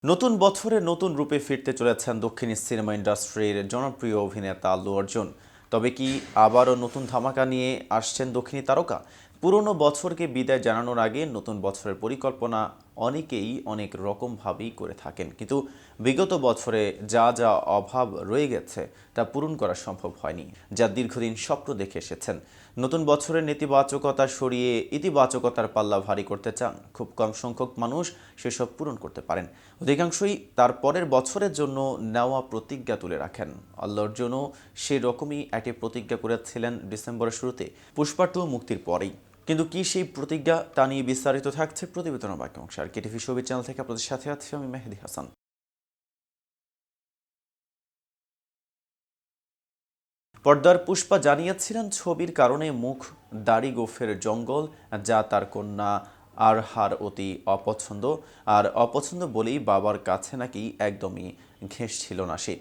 নতুন বছরে নতুন রূপে ফিরতে চলেছেন দক্ষিণী সিনেমা ইন্ডাস্ট্রির জনপ্রিয় অভিনেতা আল্লু অর্জুন। তবে কি আবারও নতুন ধামাকা নিয়ে আসছেন দক্ষিণী তারকা? পুরনো বছরকে বিদায় জানানোর আগে নতুন বছরের পরিকল্পনা অনেকেই অনেক রকমভাবেই করে থাকেন, কিন্তু বিগত বছরে যা যা অভাব রয়ে গেছে তা পূরণ করা সম্ভব হয়নি, যা দীর্ঘদিন স্বপ্ন দেখে এসেছেন। নতুন বছরের নেতিবাচকতা সরিয়ে ইতিবাচকতার পাল্লা ভারী করতে চান খুব কম সংখ্যক মানুষ সেসব পূরণ করতে পারেন। অধিকাংশই তার পরের বছরের জন্য নেওয়া প্রতিজ্ঞা তুলে রাখেন। আল্লু অর্জুনও সেই রকমই একটি প্রতিজ্ঞা করেছিলেন ডিসেম্বরের শুরুতে, পুষ্পা 2 মুক্তির পরেই। কিন্তু কি সেই প্রতিজ্ঞা, তা নিয়ে বিস্তারিত থাকছে প্রতিবেদনের বাকি অংশ। আর কেটিভি ছবি চ্যানেল থেকে আপনাদের সাথে আছি আমি মেহেদি হাসান। পর্দার পুষ্পা জানিয়েছিলেন ছবির কারণে মুখ দাড়ি গোঁফের জঙ্গল, যা তার কন্যা আরহার অতি অপছন্দ। আর অপছন্দ বলেই বাবার কাছে নাকি একদমই ঘেঁষছিল না সে।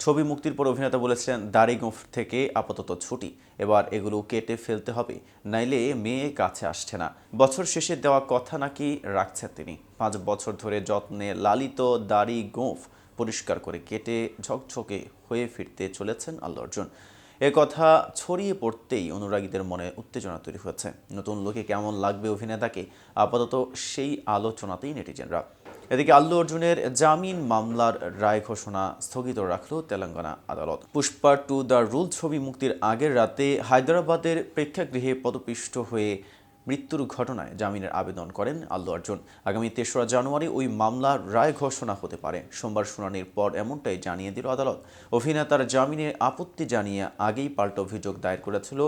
ছবি মুক্তির পর অভিনেতা বলেছিলেন, দাড়ি গোঁফ থেকে আপাতত ছুটি, এবার এগুলো কেটে ফেলতে হবে, নাইলে মেয়ে কাছে আসছে না। বছর শেষে দেওয়া কথা নাকি রাখছেন তিনি। 5 বছর ধরে যত্নে লালিত দাড়ি গোঁফ পরিষ্কার করে কেটে ঝকঝকে হয়ে ফিরতে চলেছেন আল্লু অর্জুন। এ কথা ছড়িয়ে পড়তেই অনুরাগীদের মনে উত্তেজনা তৈরি হয়েছে। নতুন লোকে কেমন লাগবে অভিনেতাকে, আপাতত সেই আলোচনাতেই নেটিজেনরা। এদিকে আল্লু অর্জুনের জামিন মামলার রায় ঘোষণা স্থগিত রাখল তেলেঙ্গানা আদালত। পুষ্পা 2 দ্য রুল ছবি মুক্তির আগের রাতে হায়দরাবাদের প্রেক্ষাগৃহে পদপিষ্ট হয়ে মৃত্যুর ঘটনায় জামিনের আবেদন করেন আল্লু অর্জুন। আগামী 3রা জানুয়ারি ওই মামলার রায় ঘোষণা হতে পারে। সোমবার শুনানির পর এমনটাই জানিয়ে দিল আদালত। অভিনেতার জামিনে আপত্তি জানিয়ে আগেই পাল্টা অভিযোগ দায়ের করেছিল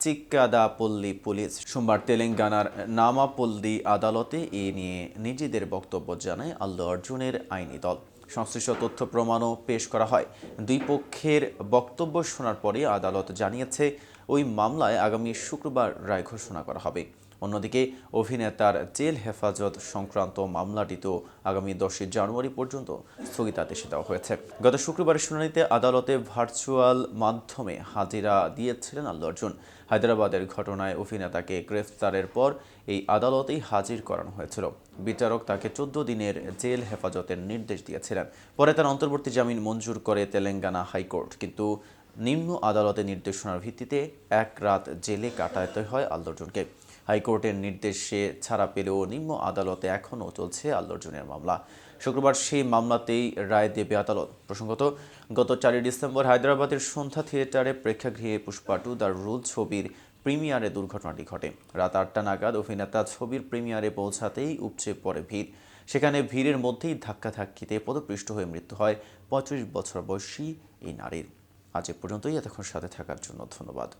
চিক্কাদাপল্লী পুলিশ। সোমবার তেলেঙ্গানার নামাপল্লী আদালতে এ নিয়ে নিজেদের বক্তব্য জানায় আল্লু অর্জুনের আইনি দল। সংশ্লিষ্ট তথ্য প্রমাণও পেশ করা হয়। দুই পক্ষের বক্তব্য শোনার পরে আদালত জানিয়েছে, ওই মামলায় আগামী শুক্রবার রায় ঘোষণা করা হবে। অন্যদিকে অভিনেতার জেল হেফাজত সংক্রান্ত মামলাটিতেও আগামী 10 জানুয়ারি পর্যন্ত স্থগিতাদেশ দেওয়া হয়েছে। গত শুক্রবারের শুনানিতে আদালতে ভার্চুয়াল মাধ্যমে হাজিরা দিয়েছিলেন আল্লু অর্জুন। হায়দরাবাদের ঘটনায় অভিনেতাকে গ্রেফতারের পর এই আদালতেই হাজির করানো হয়েছিল। বিচারক তাকে 14 দিনের জেল হেফাজতের নির্দেশ দিয়েছিলেন। পরে তার অন্তর্বর্তী জামিন মঞ্জুর করে তেলেঙ্গানা হাইকোর্ট, কিন্তু নিম্ন আদালতের নির্দেশনার ভিত্তিতে 1 রাত জেলে কাটাতে হয় আল্লু অর্জুনকে। হাইকোর্টের নির্দেশে ছাড়া পেলেও নিম্ন আদালতে এখনও চলছে আল্লু অর্জুনের মামলা। শুক্রবার সেই মামলাতেই রায় দেবে আদালত। প্রসঙ্গত, গত 4 ডিসেম্বর হায়দরাবাদের সন্ধ্যা থিয়েটারে প্রেক্ষাগৃহে পুষ্পা 2 দ্য রুল ছবির প্রিমিয়ারে দুর্ঘটনাটি ঘটে। রাত 8টা নাগাদ অভিনেতা ছবির প্রিমিয়ারে পৌঁছাতেই উপচে পড়ে ভিড়। সেখানে ভিড়ের মধ্যেই ধাক্কাধাক্কিতে পদপৃষ্ট হয়ে মৃত্যু হয় 35 বছর বয়সী এই নারীর। আজ এ পর্যন্তই। এতক্ষণ সাথে থাকার জন্য ধন্যবাদ।